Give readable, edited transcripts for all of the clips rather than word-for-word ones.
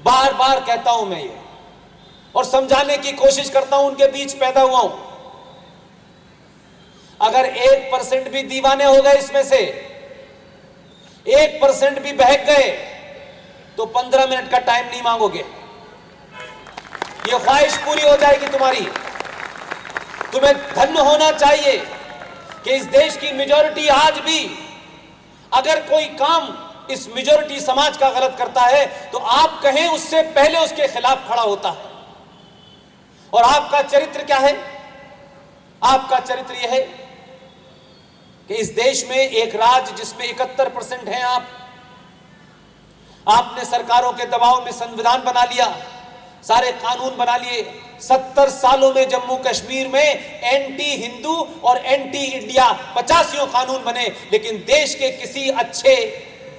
बार बार कहता हूं मैं ये, और समझाने की कोशिश करता हूं, उनके बीच पैदा हुआ हूं। अगर 1% भी दीवाने हो गए, इसमें से 1% भी बहक गए, तो 15 मिनट का टाइम नहीं मांगोगे, ये ख्वाहिश पूरी हो जाएगी तुम्हारी। तुम्हें धन्य होना चाहिए कि इस देश की मेजॉरिटी आज भी अगर कोई काम इस मेजॉरिटी समाज का गलत करता है तो आप कहें उससे पहले उसके खिलाफ खड़ा होता है। और आपका चरित्र क्या है? आपका चरित्र यह है कि इस देश में एक राज्य जिसमें 71% हैं आपने सरकारों के दबाव में संविधान बना लिया, सारे कानून बना लिए। 70 सालों में जम्मू कश्मीर में एंटी हिंदू और एंटी इंडिया 85 कानून बने, लेकिन देश के किसी अच्छे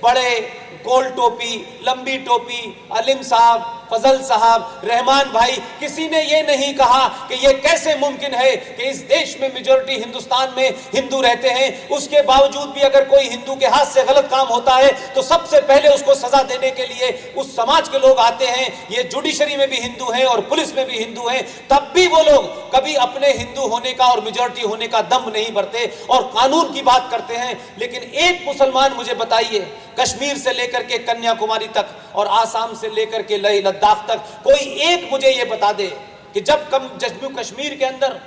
बड़े गोल टोपी, लंबी टोपी, अलीम साहब, फजल साहब, रहमान भाई, किसी ने यह नहीं कहा कि यह कैसे मुमकिन है कि इस देश में मेजॉरिटी हिंदुस्तान में हिंदू रहते हैं, उसके बावजूद भी अगर कोई हिंदू के हाथ से गलत काम होता है तो सबसे पहले उसको सजा देने के लिए उस समाज के लोग आते हैं। ये जुडिशरी में भी हिंदू हैं और पुलिस में भी हिंदू हैं, तब भी वो लोग कभी अपने हिंदू होने का और मेजॉरिटी होने का दम नहीं भरते और कानून की बात करते हैं। लेकिन एक मुसलमान मुझे बताइए, कश्मीर से लेकर के कन्याकुमारी तक और आसाम से लेकर के लेह लद्दाख तक, कोई एक मुझे यह बता दे कि जब जम्मू कश्मीर के अंदर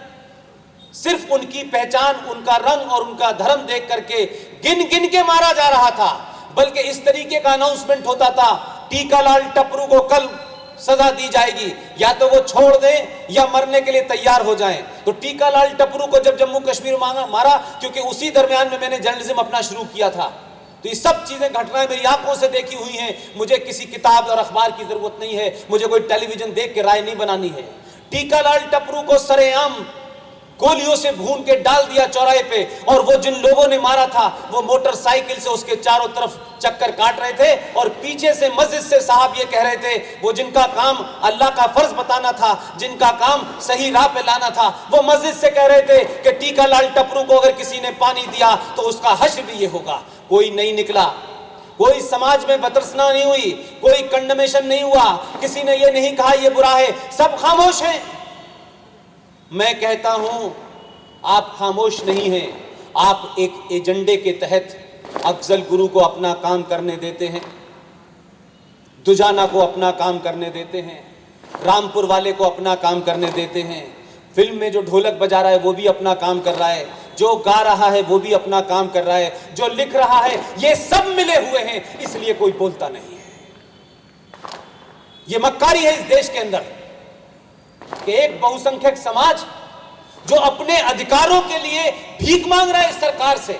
सिर्फ उनकी पहचान, उनका रंग और उनका धर्म देख करके गिन गिन के मारा जा रहा था, बल्कि इस तरीके का अनाउंसमेंट होता था, टीकालाल टपरू को कल सजा दी जाएगी, या तो वो छोड़ दें या मरने के लिए तैयार हो जाएं। तो टीकालाल टपरू को जब जम्मू कश्मीर मारा, क्योंकि उसी दरमियान में मैंने जर्नलिज्म अपना शुरू किया था, तो ये सब चीजें घटनाएं मेरी आंखों से देखी हुई हैं। मुझे किसी किताब और अखबार की जरूरत नहीं है, मुझे कोई टेलीविजन देख के राय नहीं बनानी है। टीकालाल टपरू को सरेआम गोलियों से भून के डाल दिया चौराहे पे, और वो जिन लोगों ने मारा था वो मोटरसाइकिल से उसके चारों तरफ चक्कर काट रहे थे और पीछे से मस्जिद से साहब ये कह रहे थे, वो जिनका काम अल्लाह का फर्ज बताना था, जिनका काम सही राह पे लाना था, वो मस्जिद से कह रहे थे कि टीकालाल टपरू को अगर किसी ने पानी दिया तो उसका हश्र भी ये होगा। कोई नहीं निकला, कोई समाज में बतरसना नहीं हुई, कोई कंडमेशन नहीं हुआ, किसी ने ये नहीं कहा ये बुरा है, सब खामोश हैं। मैं कहता हूं आप खामोश नहीं हैं, आप एक एजेंडे के तहत अफजल गुरु को अपना काम करने देते हैं, दुजाना को अपना काम करने देते हैं, रामपुर वाले को अपना काम करने देते हैं, फिल्म में जो ढोलक बजा रहा है वो भी अपना काम कर रहा है, जो गा रहा है वो भी अपना काम कर रहा है, जो लिख रहा है, ये सब मिले हुए हैं, इसलिए कोई बोलता नहीं है। ये मक्कारी है इस देश के अंदर कि एक बहुसंख्यक समाज जो अपने अधिकारों के लिए भीख मांग रहा है इस सरकार से।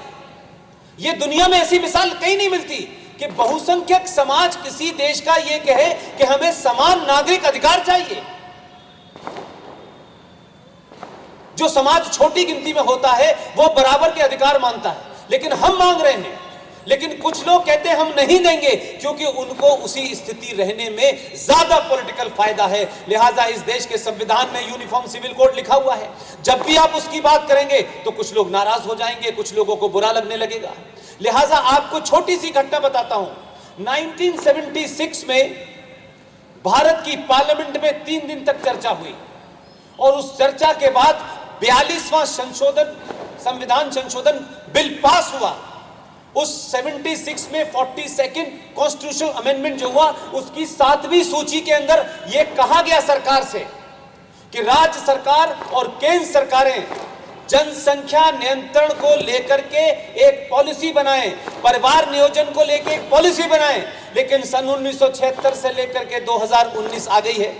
ये दुनिया में ऐसी मिसाल कहीं नहीं मिलती कि बहुसंख्यक समाज किसी देश का ये कहे कि हमें समान नागरिक अधिकार चाहिए। जो समाज छोटी गिनती में होता है वो बराबर के अधिकार मांगता है, लेकिन हम मांग रहे हैं। लेकिन कुछ लोग कहते हैं हम नहीं देंगे क्योंकि उनको उसी स्थिति रहने में ज्यादा पॉलिटिकल फायदा है। लिहाजा इस देश के संविधान में यूनिफॉर्म सिविल कोड लिखा हुआ है, जब भी आप उसकी बात करेंगे तो कुछ लोग नाराज हो जाएंगे, कुछ लोगों को बुरा लगने लगेगा। लिहाजा आपको छोटी सी घटना बताता हूं। 1976 में भारत की पार्लियामेंट में 3 दिन तक चर्चा हुई और उस चर्चा के बाद 42वां संविधान संशोधन बिल पास हुआ। उस 76 में 42nd कॉन्स्टिट्यूशनल अमेंडमेंट जो हुआ, उसकी 7वीं सूची के अंदर यह कहा गया सरकार से कि राज्य सरकार और केंद्र सरकारें जनसंख्या नियंत्रण को लेकर के एक पॉलिसी बनाएं, परिवार नियोजन को लेकर एक पॉलिसी बनाएं। लेकिन सन 1976 से लेकर के 2019 आ गई है,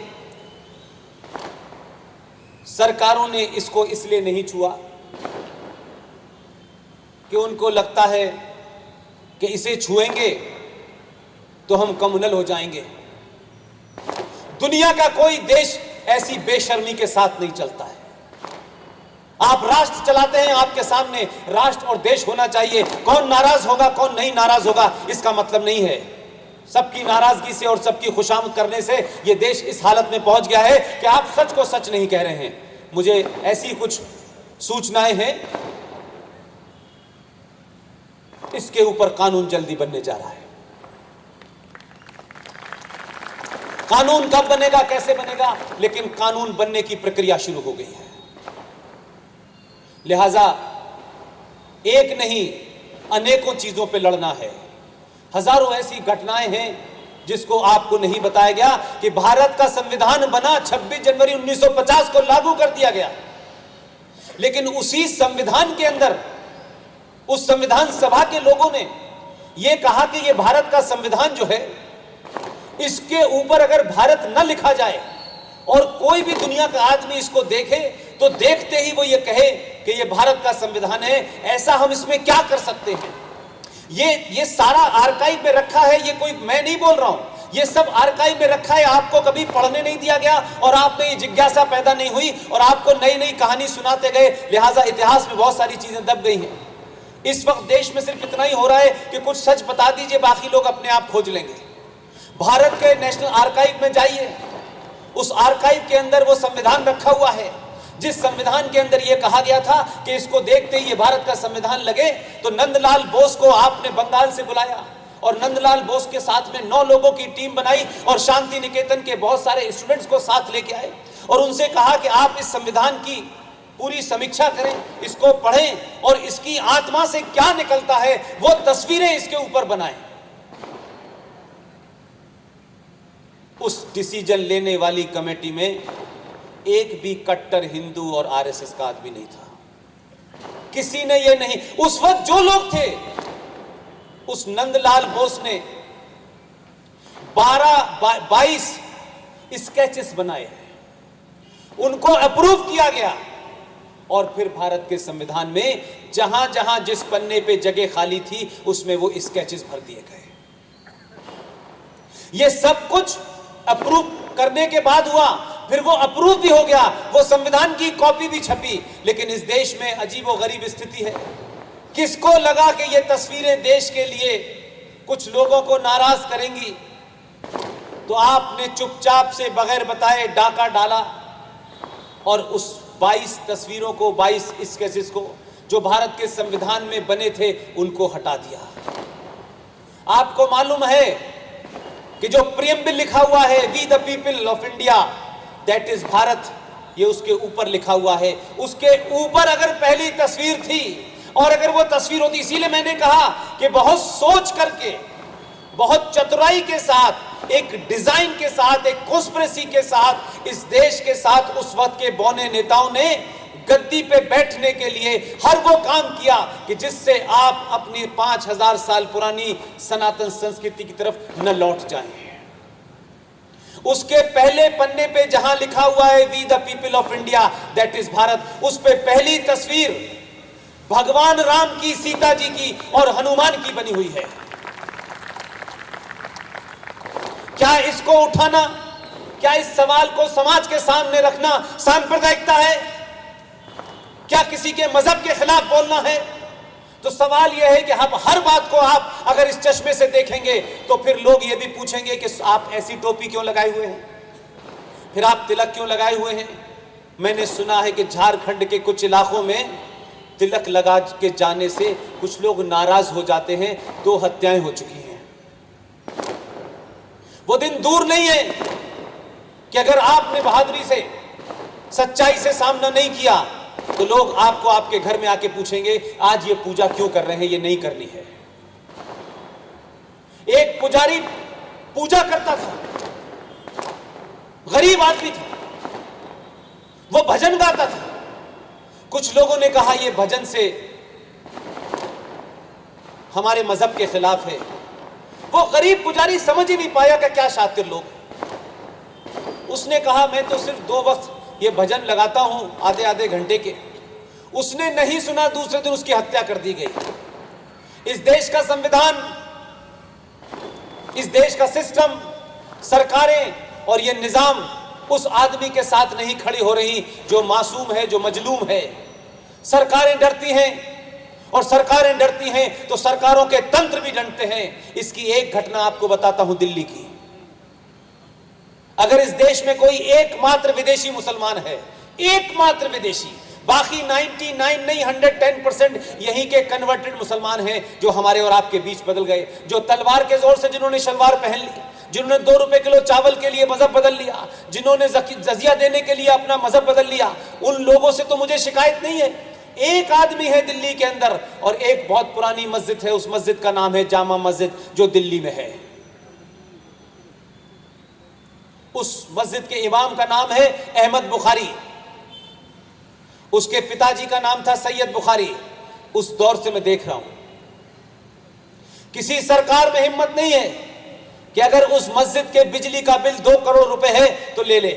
सरकारों ने इसको इसलिए नहीं छुआ कि उनको लगता है कि इसे छुएंगे तो हम कम्युनल हो जाएंगे। दुनिया का कोई देश ऐसी बेशर्मी के साथ नहीं चलता है। आप राष्ट्र चलाते हैं, आपके सामने राष्ट्र और देश होना चाहिए। कौन नाराज होगा कौन नहीं नाराज होगा इसका मतलब नहीं है। सबकी नाराजगी से और सबकी खुशामद करने से यह देश इस हालत में पहुंच गया है कि आप सच को सच नहीं कह रहे हैं। मुझे ऐसी कुछ सूचनाएं हैं, इसके ऊपर कानून जल्दी बनने जा रहा है। कानून कब बनेगा, कैसे बनेगा, लेकिन कानून बनने की प्रक्रिया शुरू हो गई है। लिहाजा एक नहीं अनेकों चीजों पे लड़ना है। हजारों ऐसी घटनाएं हैं जिसको आपको नहीं बताया गया कि भारत का संविधान बना 26 जनवरी 1950 को लागू कर दिया गया, लेकिन उसी संविधान के अंदर उस संविधान सभा के लोगों ने यह कहा कि यह भारत का संविधान जो है, इसके ऊपर अगर भारत न लिखा जाए और कोई भी दुनिया का आदमी इसको देखे तो देखते ही वो ये कहे कि ये भारत का संविधान है, ऐसा हम इसमें क्या कर सकते हैं। ये सारा आर्काइव में रखा है, ये कोई मैं नहीं बोल रहा हूं, ये सब आर्काइव में रखा है, आपको कभी पढ़ने नहीं दिया गया और आप में ये जिज्ञासा पैदा नहीं हुई और आपको नई नई कहानी सुनाते गए, लिहाजा इतिहास में बहुत सारी चीजें दब गई हैं। इस वक्त देश में सिर्फ इतना ही हो रहा है कि कुछ सच बता दीजिए, बाकी लोग अपने आप खोज लेंगे। भारत के नेशनल आर्काइव में जाइए, उस आर्काइव के अंदर वो संविधान रखा हुआ है जिस संविधान के अंदर यह कहा गया था कि इसको देखते ही ये भारत का संविधान लगे। तो नंदलाल बोस को आपने बंगाल से बुलाया और नंदलाल बोस के साथ में 9 लोगों की टीम बनाई और शांति निकेतन के बहुत सारे स्टूडेंट्स को साथ लेके आए और उनसे कहा कि आप इस संविधान की पूरी समीक्षा करें, इसको पढ़ें और इसकी आत्मा से क्या निकलता है वो तस्वीरें इसके ऊपर बनाएं। उस डिसीजन लेने वाली कमेटी में एक भी कट्टर हिंदू और आरएसएस का आदमी नहीं था। किसी ने ये नहीं, उस वक्त जो लोग थे, उस नंदलाल बोस ने 22 स्केचेस बनाए, उनको अप्रूव किया गया और फिर भारत के संविधान में जहां जहां जिस पन्ने पे जगह खाली थी उसमें वो स्केचेस भर दिए गए। ये सब कुछ अप्रूव करने के बाद हुआ, फिर वो अप्रूव भी हो गया, वो संविधान की कॉपी भी छपी। लेकिन इस देश में अजीब और गरीब स्थिति है। किसको लगा कि ये तस्वीरें देश के लिए कुछ लोगों को नाराज करेंगी, तो आपने चुपचाप से बगैर बताए डाका डाला और उस 22 तस्वीरों को, 22 स्केचेस को जो भारत के संविधान में बने थे उनको हटा दिया। आपको मालूम है कि जो प्रियम्बल लिखा हुआ है, we the people of India that is Bharat, ये उसके ऊपर लिखा हुआ है। उसके ऊपर अगर पहली तस्वीर थी और अगर वो तस्वीर होती, इसीलिए मैंने कहा कि बहुत सोच करके, बहुत चतुराई के साथ, एक डिजाइन के साथ, एक कॉन्स्पिरेसी के साथ इस देश के साथ उस वक्त के बौने नेताओं ने गद्दी पे बैठने के लिए हर वो काम किया कि जिससे आप अपनी 5000 साल पुरानी सनातन संस्कृति की तरफ न लौट जाएं। उसके पहले पन्ने पे जहां लिखा हुआ है we the people of India that is Bharat, उस पे पहली तस्वीर भगवान राम की, सीता जी की और हनुमान की बनी हुई है। क्या इसको उठाना, क्या इस सवाल को समाज के सामने रखना सांप्रदायिकता है? क्या किसी के मजहब के खिलाफ बोलना है? तो सवाल यह है कि हम हर बात को आप अगर इस चश्मे से देखेंगे तो फिर लोग ये भी पूछेंगे कि आप ऐसी टोपी क्यों लगाए हुए हैं, फिर आप तिलक क्यों लगाए हुए हैं। मैंने सुना है कि झारखंड के कुछ इलाकों में तिलक लगा के जाने से कुछ लोग नाराज हो जाते हैं। 2 हत्याएं हो चुकी हैं। वो दिन दूर नहीं है कि अगर आपने बहादुरी से, सच्चाई से सामना नहीं किया तो लोग आपको आपके घर में आके पूछेंगे आज ये पूजा क्यों कर रहे हैं, ये नहीं करनी है। एक पुजारी पूजा करता था, गरीब आदमी था, वो भजन गाता था। कुछ लोगों ने कहा ये भजन से हमारे मजहब के खिलाफ है। वो गरीब पुजारी समझ ही नहीं पाया कि क्या शातिर लोग। उसने कहा मैं तो सिर्फ 2 वक्त ये भजन लगाता हूं, आधे आधे घंटे के। उसने नहीं सुना, दूसरे दिन उसकी हत्या कर दी गई। इस देश का संविधान, इस देश का सिस्टम, सरकारें और ये निजाम उस आदमी के साथ नहीं खड़ी हो रही जो मासूम है, जो मजलूम है। सरकारें डरती हैं और सरकारें डरती हैं तो सरकारों के तंत्र भी डरते हैं। इसकी एक घटना आपको बताता हूं दिल्ली की। अगर इस देश में कोई एकमात्र विदेशी मुसलमान है, एकमात्र विदेशी, बाकी 99 नहीं 110% यहीं के कन्वर्टेड मुसलमान हैं जो हमारे और आपके बीच बदल गए, जो तलवार के जोर से जिन्होंने शलवार पहन ली, जिन्होंने 2 रुपए किलो चावल के लिए मजहब बदल लिया, जिन्होंने जजिया देने के लिए अपना मजहब बदल लिया, उन लोगों से तो मुझे शिकायत नहीं है। एक आदमी है दिल्ली के अंदर और एक बहुत पुरानी मस्जिद है, उस मस्जिद का नाम है जामा मस्जिद, जो दिल्ली में है। उस मस्जिद के इमाम का नाम है अहमद बुखारी, उसके पिताजी का नाम था सैयद बुखारी। उस दौर से मैं देख रहा हूं, किसी सरकार में हिम्मत नहीं है कि अगर उस मस्जिद के बिजली का बिल 2 करोड़ रुपए है तो ले ले।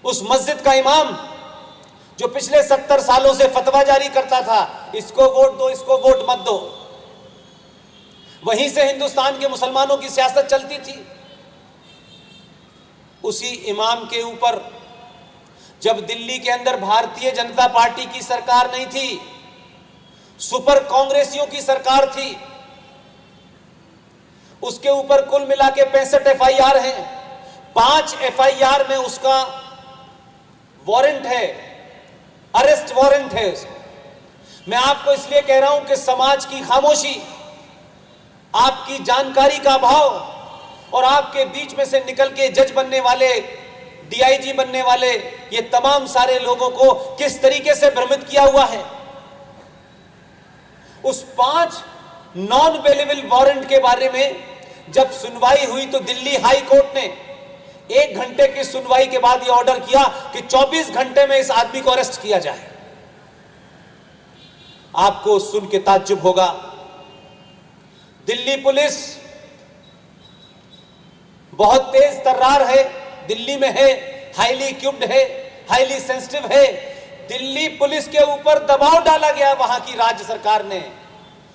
उस मस्जिद का इमाम जो पिछले 70 सालों से फतवा जारी करता था, इसको वोट दो, इसको वोट मत दो, वहीं से हिंदुस्तान के मुसलमानों की सियासत चलती थी। उसी इमाम के ऊपर जब दिल्ली के अंदर भारतीय जनता पार्टी की सरकार नहीं थी, सुपर कांग्रेसियों की सरकार थी, उसके ऊपर कुल मिला के 65 एफआईआर हैं। 5 एफआईआर में उसका वारंट है, अरेस्ट वारंट है उसका। मैं आपको इसलिए कह रहा हूं कि समाज की खामोशी, आपकी जानकारी का अभाव और आपके बीच में से निकल के जज बनने वाले, डीआईजी बनने वाले, ये तमाम सारे लोगों को किस तरीके से भ्रमित किया हुआ है। उस 5 नॉन अवेलेबल वारंट के बारे में जब सुनवाई हुई तो दिल्ली हाई कोर्ट ने 1 घंटे की सुनवाई के बाद यह ऑर्डर किया कि 24 घंटे में इस आदमी को अरेस्ट किया जाए। आपको सुन के ताज्जुब होगा, दिल्ली पुलिस बहुत तेज तर्रार है, दिल्ली में है, हाईली इक्विप्ड है, हाईली सेंसिटिव है। दिल्ली पुलिस के ऊपर दबाव डाला गया वहां की राज्य सरकार ने,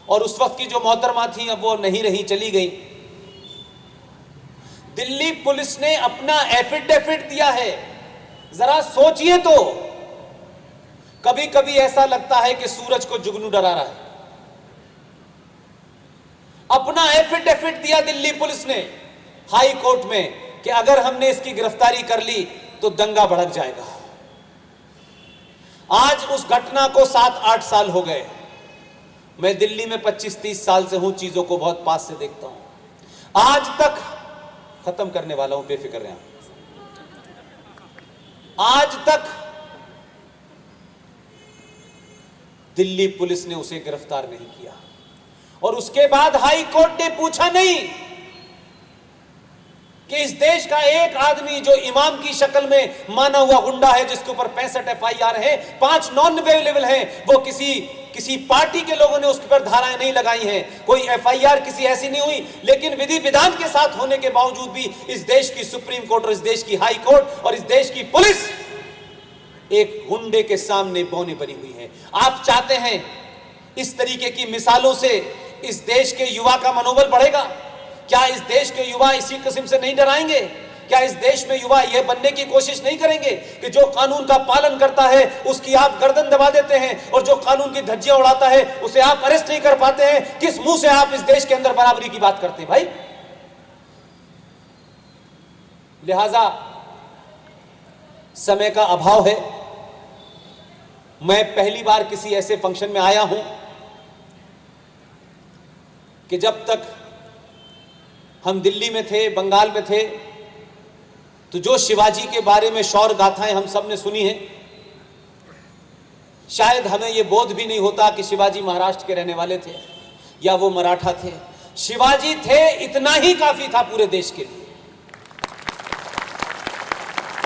और उस वक्त की जो मोहतरमा थी अब वो नहीं रही, चली गई। दिल्ली पुलिस ने अपना एफिडेविट दिया है। जरा सोचिए तो, कभी कभी ऐसा लगता है कि सूरज को जुगनू डरा रहा है। अपना एफिडेविट दिया दिल्ली पुलिस ने हाई कोर्ट में कि अगर हमने इसकी गिरफ्तारी कर ली तो दंगा भड़क जाएगा। आज उस घटना को 7-8 साल हो गए। मैं दिल्ली में 25-30 साल से हूं, चीजों को बहुत पास से देखता हूं। आज तक, खत्म करने वाला हूं, बेफिक्र रहें, आज तक दिल्ली पुलिस ने उसे गिरफ्तार नहीं किया। और उसके बाद हाई कोर्ट ने पूछा नहीं कि इस देश का एक आदमी जो इमाम की शक्ल में माना हुआ गुंडा है, जिसके ऊपर 65 एफआईआर है, 5 नॉन अवेलेबल हैं, वो किसी पार्टी के लोगों ने उसके ऊपर धाराएं नहीं लगाई हैं, कोई एफआईआर किसी ऐसी नहीं हुई, लेकिन विधि विधान के साथ होने के बावजूद भी इस देश की सुप्रीम कोर्ट और इस देश की हाई कोर्ट और इस देश की पुलिस एक गुंडे के सामने बौनी बनी हुई है। आप चाहते हैं इस तरीके की मिसालों से इस देश के युवा का मनोबल बढ़ेगा? क्या इस देश के युवा इसी किस्म से नहीं डराएंगे? क्या इस देश में युवा यह बनने की कोशिश नहीं करेंगे कि जो कानून का पालन करता है उसकी आप गर्दन दबा देते हैं, और जो कानून की धज्जियां उड़ाता है उसे आप अरेस्ट नहीं कर पाते हैं? किस मुंह से आप इस देश के अंदर बराबरी की बात करते हैं भाई? लिहाजा समय का अभाव है। मैं पहली बार किसी ऐसे फंक्शन में आया हूं कि जब तक हम दिल्ली में थे, बंगाल में थे, तो जो शिवाजी के बारे में शौर्य गाथाएं हम सब ने सुनी हैं, शायद हमें यह बोध भी नहीं होता कि शिवाजी महाराष्ट्र के रहने वाले थे या वो मराठा थे। शिवाजी थे, इतना ही काफी था पूरे देश के लिए।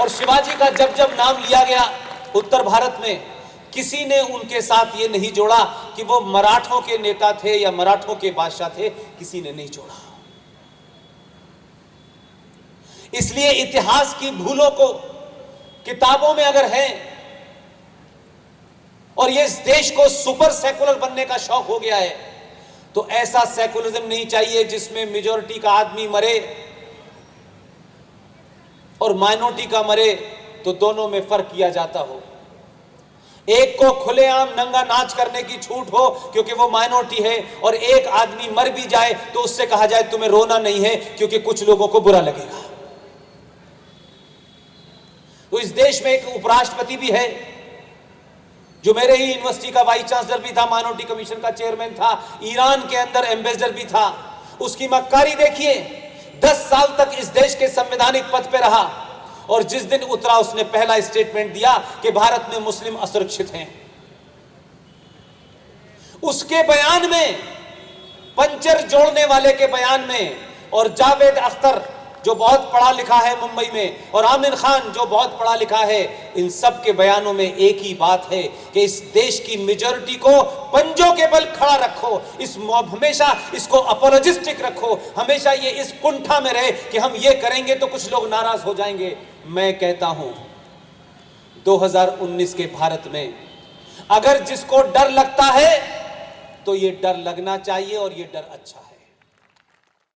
और शिवाजी का जब जब नाम लिया गया उत्तर भारत में, किसी ने उनके साथ ये नहीं जोड़ा कि वो मराठों के नेता थे या मराठों के बादशाह थे, किसी ने नहीं जोड़ा। इसलिए इतिहास की भूलों को किताबों में अगर है और ये इस देश को सुपर सेकुलर बनने का शौक हो गया है, तो ऐसा सेकुलरिज्म नहीं चाहिए जिसमें मेजॉरिटी का आदमी मरे और माइनॉरिटी का मरे तो दोनों में फर्क किया जाता हो। एक को खुलेआम नंगा नाच करने की छूट हो क्योंकि वो माइनॉरिटी है, और एक आदमी मर भी जाए तो उससे कहा जाए तुम्हें रोना नहीं है क्योंकि कुछ लोगों को बुरा लगेगा। तो इस देश में एक उपराष्ट्रपति भी है जो मेरे ही यूनिवर्सिटी का वाइस चांसलर भी था, माइनॉरिटी कमीशन का चेयरमैन था, ईरान के अंदर एम्बेसडर भी था। उसकी मक्कारी देखिए। 10 साल तक इस देश के संवैधानिक पद पे रहा और जिस दिन उतरा उसने पहला स्टेटमेंट दिया कि भारत में मुस्लिम असुरक्षित हैं। उसके बयान में, पंचर जोड़ने वाले के बयान में, और जावेद अख्तर जो बहुत पढ़ा लिखा है मुंबई में, और आमिर खान जो बहुत पढ़ा लिखा है, इन सब के बयानों में एक ही बात है कि इस देश की मेजॉरिटी को पंजों के बल खड़ा रखो, हमेशा इसको अपोलोजिस्टिक रखो, हमेशा ये इस कुंठा में रहे कि हम ये करेंगे तो कुछ लोग नाराज हो जाएंगे। मैं कहता हूं 2019 के भारत में अगर जिसको डर लगता है तो ये डर लगना चाहिए और ये डर अच्छा है।